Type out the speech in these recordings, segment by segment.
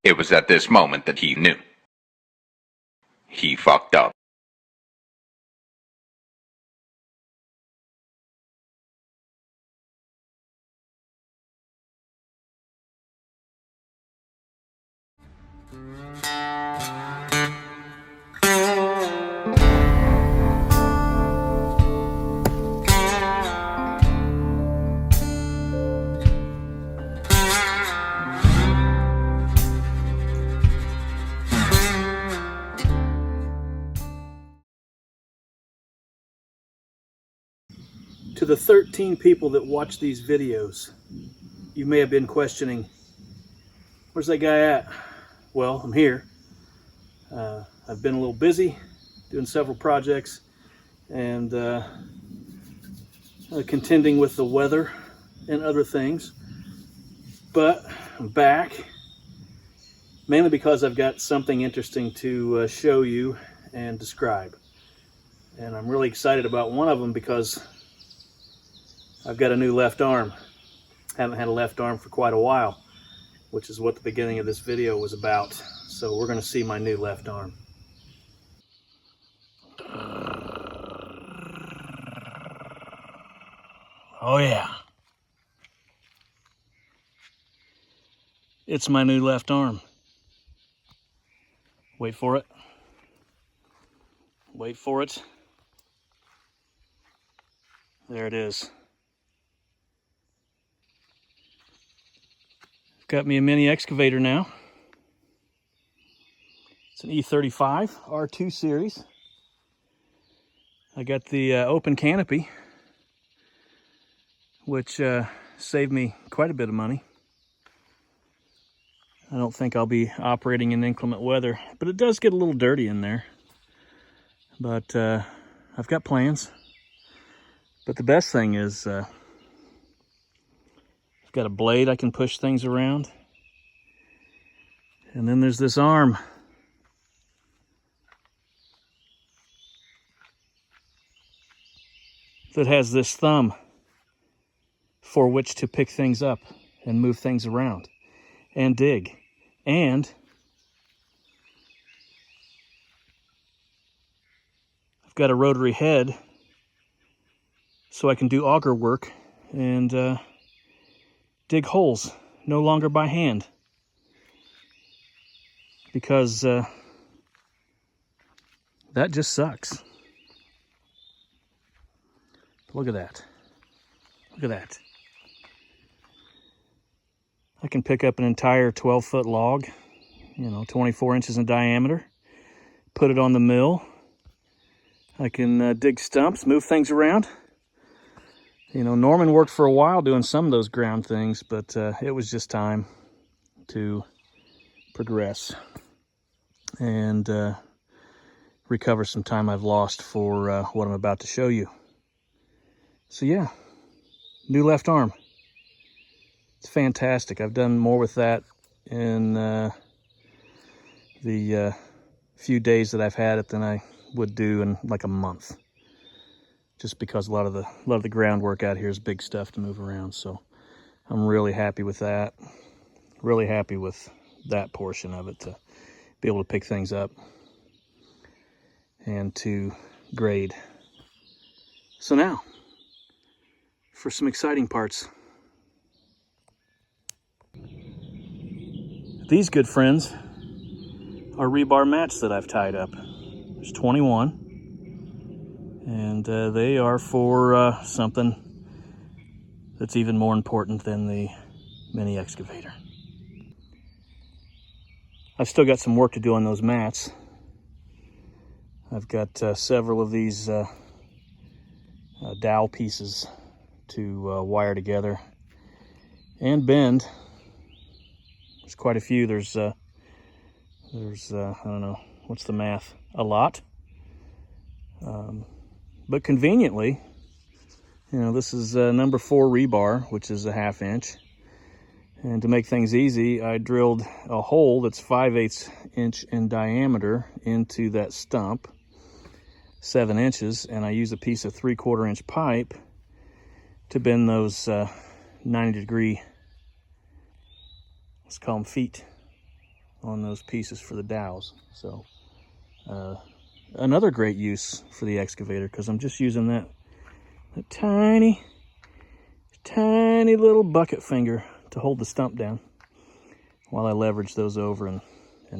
It was at this moment that he knew. He fucked up. To the 13 people that watch these videos, you may have been questioning, where's that guy at? Well, I'm here. I've been a little busy doing several projects and contending with the weather and other things. But I'm back, mainly because I've got something interesting to show you and describe. And I'm really excited about one of them because I've got a new left arm. Haven't had a left arm for quite a while, which is what the beginning of this video was about. So we're going to see my new left arm. Oh yeah. It's my new left arm. Wait for it. Wait for it. There it is. Got me a mini excavator now. It's an E35 R2 series. I got the open canopy, which saved me quite a bit of money. I don't think I'll be operating in inclement weather, but it does get a little dirty in there. But I've got plans. But the best thing is I've got a blade I can push things around. And then there's this arm. That has this thumb for which to pick things up and move things around and dig. And I've got a rotary head so I can do auger work and dig holes, no longer by hand. Because that just sucks. Look at that. Look at that. I can pick up an entire 12-foot log, 24 inches in diameter, put it on the mill. I can dig stumps, move things around. Norman worked for a while doing some of those ground things, but it was just time to progress and recover some time I've lost for what I'm about to show you. So yeah, new left arm. It's fantastic. I've done more with that in the few days that I've had it than I would do in like a month. Just because a lot of the groundwork out here is big stuff to move around. So I'm really happy with that. Really happy with that portion of it, to be able to pick things up and to grade. So now, for some exciting parts. These good friends are rebar mats that I've tied up. There's 21. And they are for something that's even more important than the mini excavator. I've still got some work to do on those mats. I've got several of these dowel pieces to wire together and bend. There's quite a few. There's I don't know, what's the math? A lot. But conveniently, this is number 4 rebar, which is a 1/2 inch. And to make things easy, I drilled a hole that's 5/8 inch in diameter into that stump, 7 inches, and I use a piece of 3/4 inch pipe to bend those 90-degree let's call them feet on those pieces for the dowels. So another great use for the excavator, because I'm just using that tiny little bucket finger to hold the stump down while I leverage those over and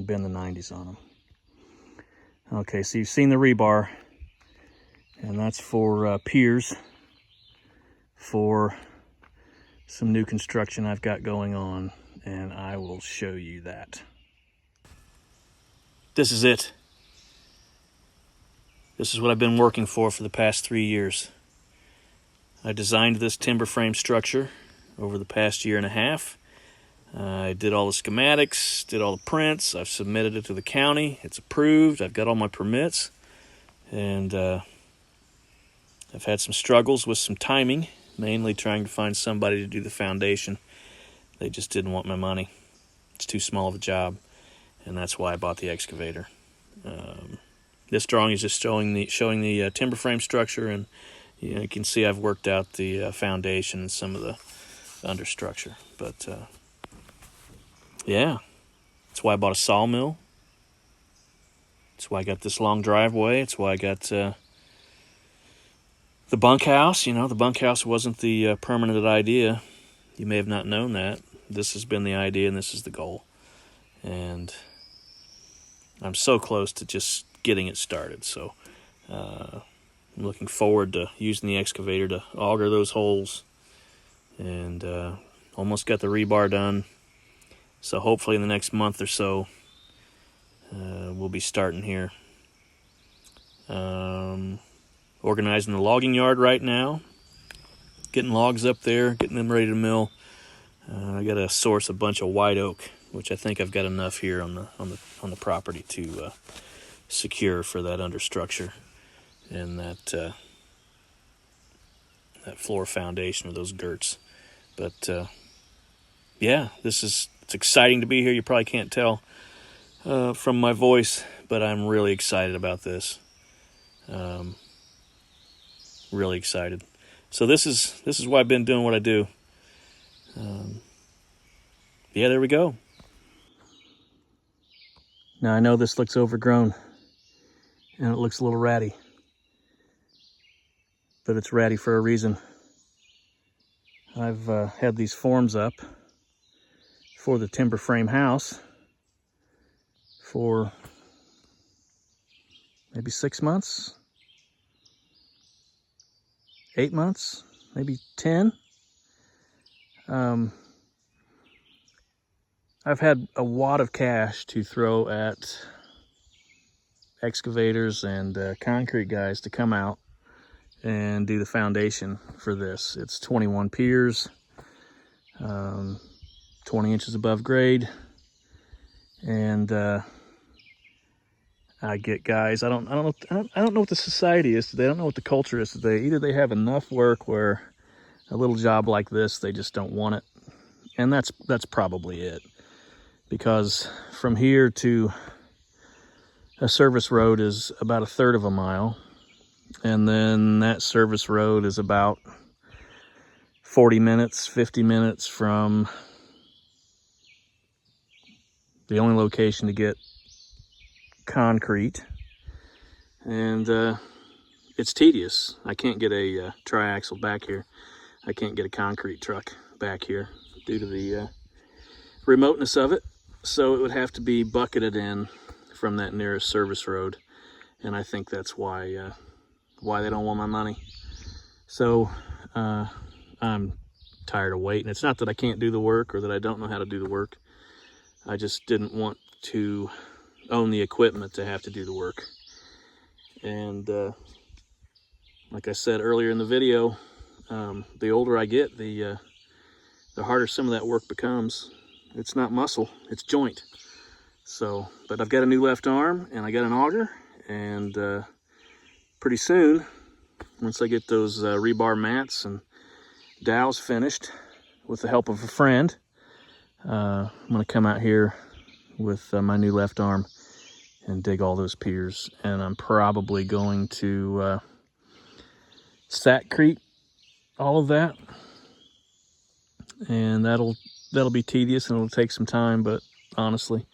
bend the 90s on them. Okay, so you've seen the rebar, and that's for piers for some new construction I've got going on, and I will show you that. This is it. This is what I've been working for the past 3 years. I designed this timber frame structure over the past year and a half. I did all the schematics, did all the prints. I've submitted it to the county. It's approved. I've got all my permits. And I've had some struggles with some timing, mainly trying to find somebody to do the foundation. They just didn't want my money. It's too small of a job, and that's why I bought the excavator. This drawing is just showing the timber frame structure, and you can see I've worked out the foundation and some of the understructure. But yeah, that's why I bought a sawmill. That's why I got this long driveway. It's why I got the bunkhouse. You know, the bunkhouse wasn't the permanent idea. You may have not known that. This has been the idea, and this is the goal. And I'm so close to just getting it started. So I'm looking forward to using the excavator to auger those holes. And almost got the rebar done. So hopefully in the next month or so, we'll be starting here. Organizing the logging yard right now. Getting logs up there, getting them ready to mill. I got to source a bunch of white oak, which I think I've got enough here on the property to secure for that understructure and that floor foundation with those girts. But yeah, it's exciting to be here. You probably can't tell from my voice, but I'm really excited about this. Really excited. So this is why I've been doing what I do. Yeah, there we go. Now I know this looks overgrown and it looks a little ratty, but it's ratty for a reason. I've had these forms up for the timber frame house for maybe 6 months, 8 months, maybe 10. I've had a wad of cash to throw at excavators and concrete guys to come out and do the foundation for this. It's 21 piers, 20 inches above grade, and I get guys. I don't know what the society is today. I don't know what the culture is today. Either they have enough work where a little job like this they just don't want it, and that's probably it. Because from here to a service road is about 1/3 of a mile, and then that service road is about 40 minutes, 50 minutes from the only location to get concrete, and it's tedious. I can't get a triaxle back here. I can't get a concrete truck back here due to the remoteness of it. So it would have to be bucketed in from that nearest service road, and I think that's why they don't want my money. So I'm tired of waiting. It's not that I can't do the work or that I don't know how to do the work. I just didn't want to own the equipment to have to do the work. And like I said earlier in the video, the older I get, the harder some of that work becomes. It's not muscle, it's joint. So, but I've got a new left arm and I got an auger, and pretty soon, once I get those rebar mats and dowels finished with the help of a friend, I'm gonna come out here with my new left arm and dig all those piers. And I'm probably going to Sackcrete all of that, and that'll that'll be tedious and it'll take some time, but honestly,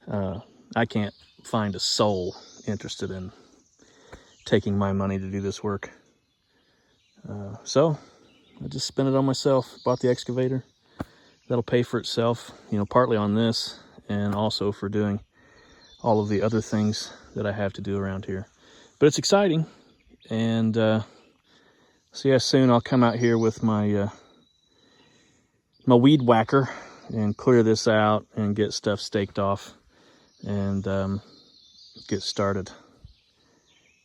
I can't find a soul interested in taking my money to do this work. So I just spent it on myself, bought the excavator. That'll pay for itself, you know, partly on this and also for doing all of the other things that I have to do around here. But it's exciting, and so yeah, soon I'll come out here with my my weed whacker and clear this out and get stuff staked off and get started.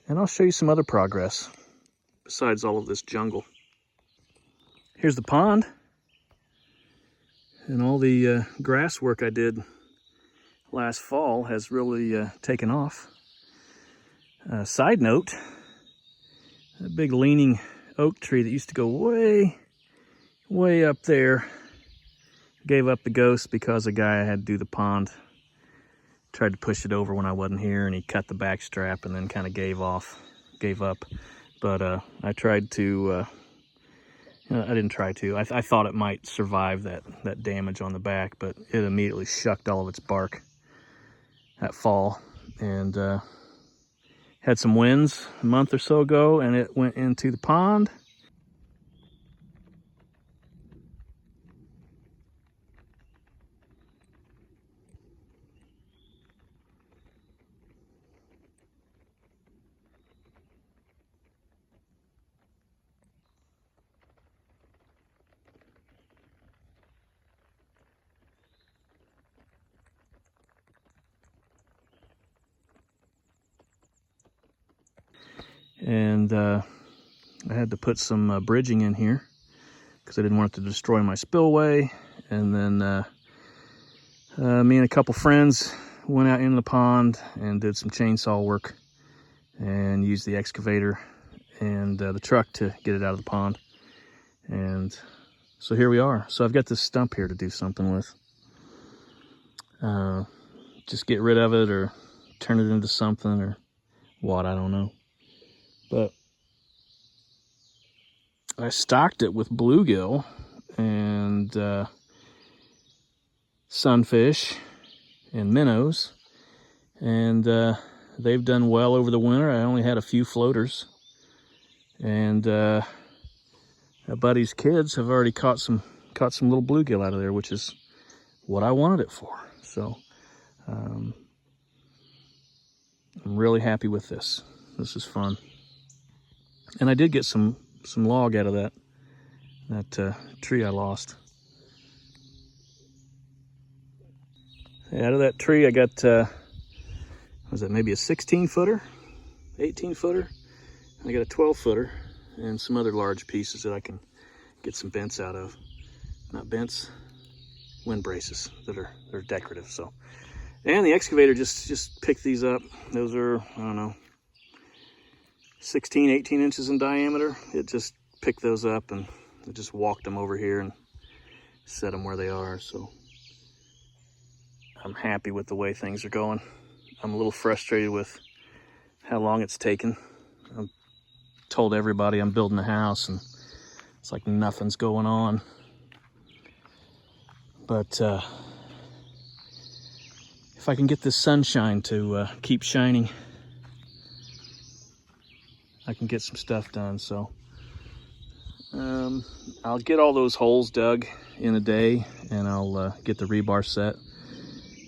And I'll show you some other progress besides all of this jungle. Here's the pond and all the grass work I did last fall has really taken off. Side note, that big leaning oak tree that used to go way up there gave up the ghost because a guy I had to do the pond tried to push it over when I wasn't here, and he cut the back strap and then kind of gave up. But I tried to, I didn't try to. I thought it might survive that damage on the back, but it immediately shucked all of its bark that fall, and had some winds a month or so ago, and it went into the pond. And I had to put some bridging in here because I didn't want it to destroy my spillway. And then me and a couple friends went out into the pond and did some chainsaw work and used the excavator and the truck to get it out of the pond. And so here we are. So I've got this stump here to do something with. Just get rid of it or turn it into something or what, I don't know. But I stocked it with bluegill and sunfish and minnows, and they've done well over the winter. I only had a few floaters, and a buddy's kids have already caught some little bluegill out of there, which is what I wanted it for. So I'm really happy with this. This is fun. And I did get some log out of that tree I lost. Out of that tree I got, was that maybe a 16-footer, 18-footer? I got a 12-footer and some other large pieces that I can get some bents out of. Not bents, wind braces that are decorative. So, and the excavator just picked these up. Those are, I don't know, 16, 18 inches in diameter. It just picked those up and it just walked them over here and set them where they are. So I'm happy with the way things are going. I'm a little frustrated with how long it's taken. I've told everybody I'm building a house and it's like nothing's going on. But if I can get this sunshine to keep shining, I can get some stuff done. So I'll get all those holes dug in a day, and I'll get the rebar set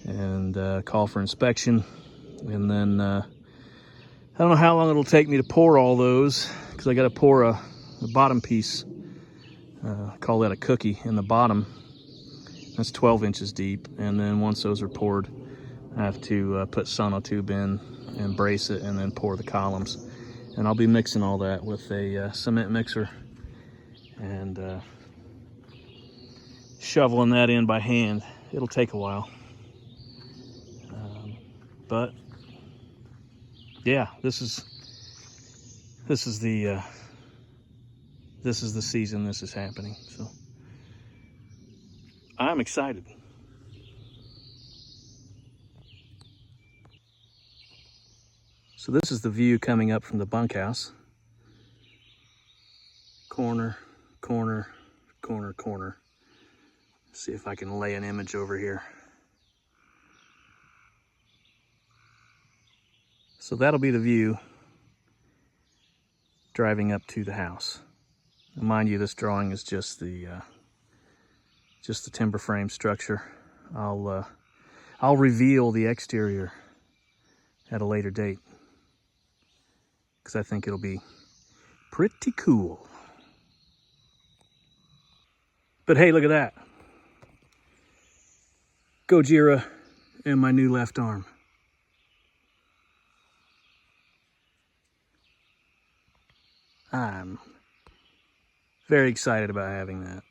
and call for inspection. And then I don't know how long it'll take me to pour all those, because I got to pour a bottom piece. Call that a cookie in the bottom. That's 12 inches deep. And then once those are poured, I have to put sonotube in and brace it and then pour the columns. And I'll be mixing all that with a cement mixer and shoveling that in by hand. It'll take a while. But yeah, this is the season this is happening. So I'm excited. So this is the view coming up from the bunkhouse. Corner, corner, corner, corner. See if I can lay an image over here. So that'll be the view driving up to the house. Now, mind you, this drawing is just the timber frame structure. I'll reveal the exterior at a later date because I think it'll be pretty cool. But hey, look at that. Gojira and my new left arm. I'm very excited about having that.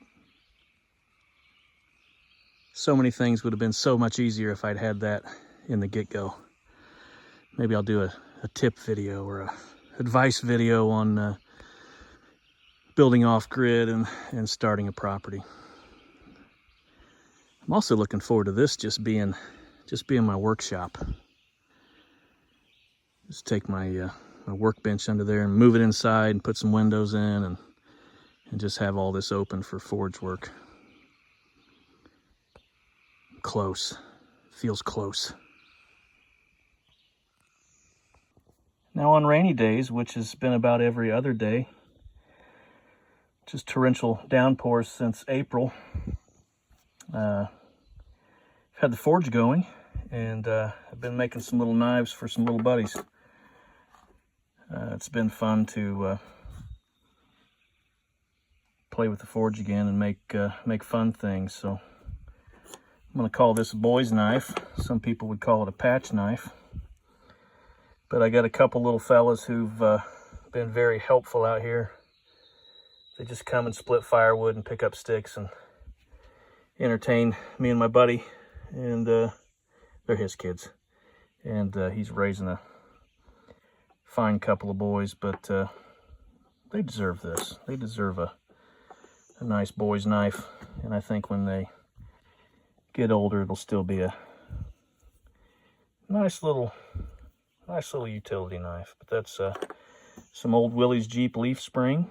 So many things would have been so much easier if I'd had that in the get-go. Maybe I'll do a tip video or a advice video on building off-grid and starting a property. I'm also looking forward to this just being my workshop. Just take my my workbench under there and move it inside and put some windows in and just have all this open for forge work. Close. Feels close. Now on rainy days, which has been about every other day, just torrential downpours since April, I've had the forge going, and I've been making some little knives for some little buddies. It's been fun to play with the forge again and make fun things. So I'm going to call this a boy's knife. Some people would call it a patch knife. But I got a couple little fellas who've been very helpful out here. They just come and split firewood and pick up sticks and entertain me and my buddy. And they're his kids. And he's raising a fine couple of boys, but they deserve this. They deserve a nice boy's knife. And I think when they get older, it'll still be a nice little utility knife. But that's some old Willys Jeep leaf spring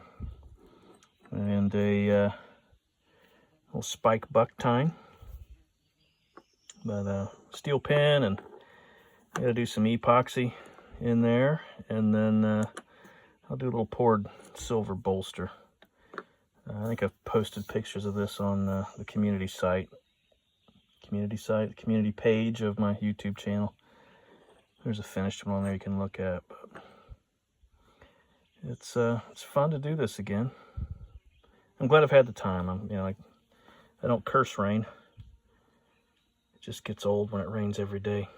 and a little spike buck tine. But steel pin, and I gotta do some epoxy in there, and then I'll do a little poured silver bolster. I think I've posted pictures of this on the community page of my YouTube channel. There's a finished one on there you can look at. But it's fun to do this again. I'm glad I've had the time. I don't curse rain. It just gets old when it rains every day.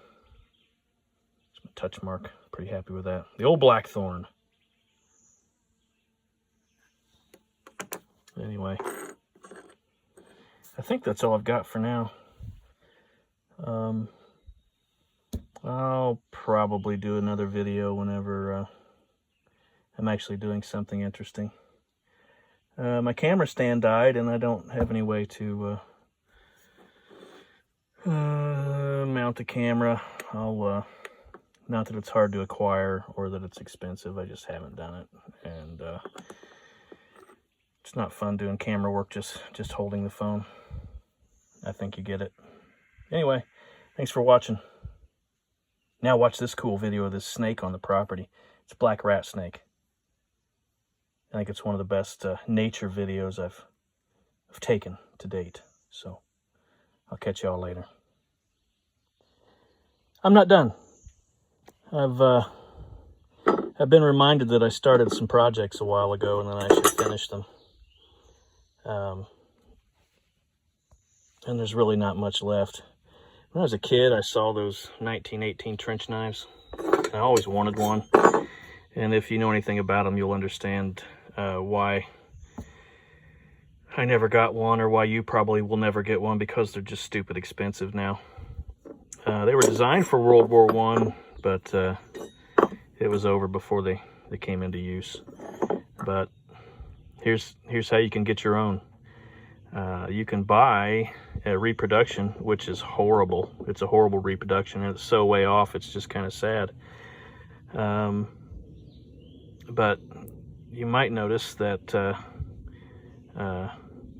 It's my touch mark. Pretty happy with that. The old blackthorn. Anyway, I think that's all I've got for now. I'll probably do another video whenever I'm actually doing something interesting. My camera stand died, and I don't have any way to mount the camera. Not that it's hard to acquire or that it's expensive, I just haven't done it. And it's not fun doing camera work just holding the phone. I think you get it. Anyway, thanks for watching. Now watch this cool video of this snake on the property. It's a black rat snake. I think it's one of the best nature videos I've taken to date. So I'll catch y'all later. I'm not done. I've been reminded that I started some projects a while ago and then I should finish them. And there's really not much left. When I was a kid, I saw those 1918 trench knives. I always wanted one. And if you know anything about them, you'll understand why I never got one, or why you probably will never get one, because they're just stupid expensive now. They were designed for World War I, but it was over before they came into use. But here's how you can get your own. You can buy a reproduction, which is horrible. It's a horrible reproduction, and it's so way off, it's just kind of sad. But you might notice that,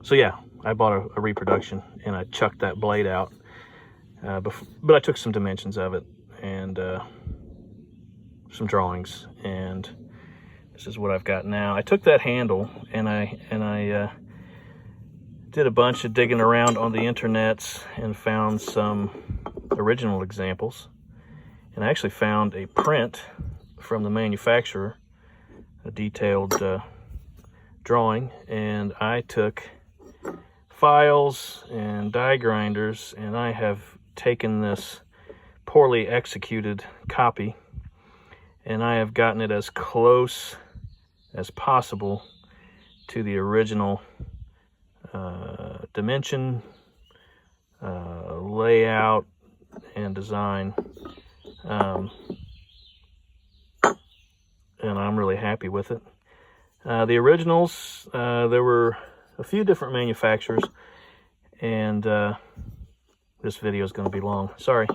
so yeah, I bought a reproduction and I chucked that blade out. But I took some dimensions of it and some drawings, and this is what I've got now. I took that handle and I did a bunch of digging around on the internets and found some original examples. And I actually found a print from the manufacturer, a detailed drawing, and I took files and die grinders and I have taken this poorly executed copy and I have gotten it as close as possible to the original dimension, layout, and design, and I'm really happy with it. The originals, there were a few different manufacturers, and this video is going to be long, sorry,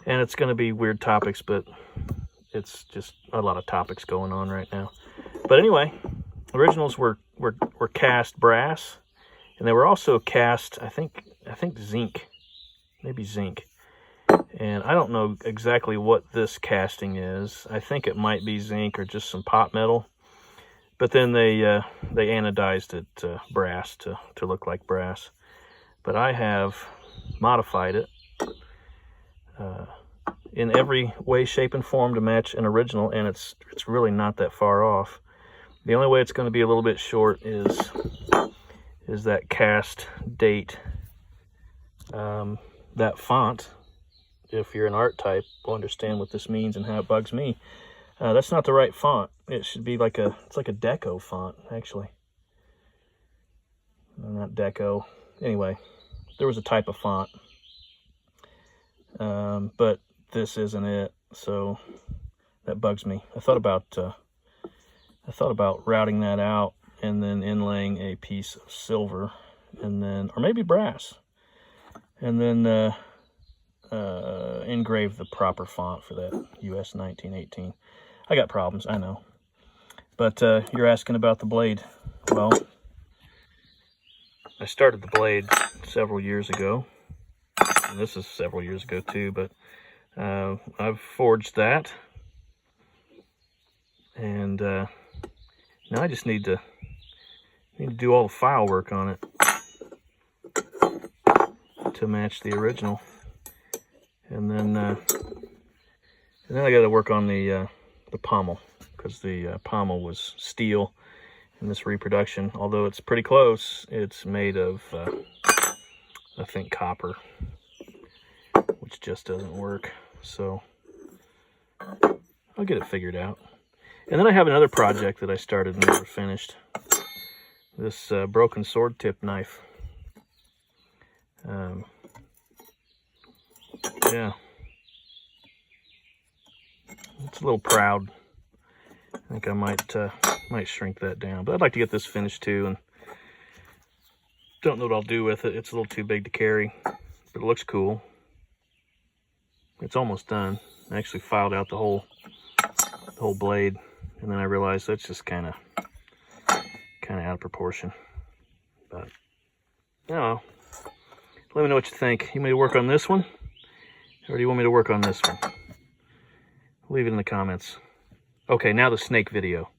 and it's going to be weird topics, but it's just a lot of topics going on right now. But anyway, originals were cast brass, and they were also cast, I think zinc, maybe zinc. And I don't know exactly what this casting is. I think it might be zinc or just some pot metal. But then they anodized it brass to look like brass. But I have modified it in every way, shape, and form to match an original, and it's really not that far off. The only way it's going to be a little bit short is that cast date. That font, if you're an art type, will understand what this means and how it bugs me. That's not the right font. It should be like it's like a deco font, actually. Not deco. Anyway, there was a type of font, but this isn't it, so that bugs me. I thought about routing that out and then inlaying a piece of silver, and then, or maybe brass, and then engrave the proper font for that US 1918. I got problems, I know. But you're asking about the blade. Well, I started the blade several years ago. And this is several years ago too, but I've forged that. And now I just need to do all the file work on it to match the original. And then I got to work on the pommel, because the pommel was steel in this reproduction. Although it's pretty close, it's made of I think copper, which just doesn't work. So I'll get it figured out. And then I have another project that I started and never finished. This broken sword tip knife. Yeah, it's a little proud. I think I might shrink that down, but I'd like to get this finished too, and don't know what I'll do with it. It's a little too big to carry, but it looks cool. It's almost done. I actually filed out the whole blade, and then I realized that's just kind of out of proportion. But I don't know. Let me know what you think. You want me to work on this one, or do you want me to work on this one? Leave it in the comments. Okay, now the snake video.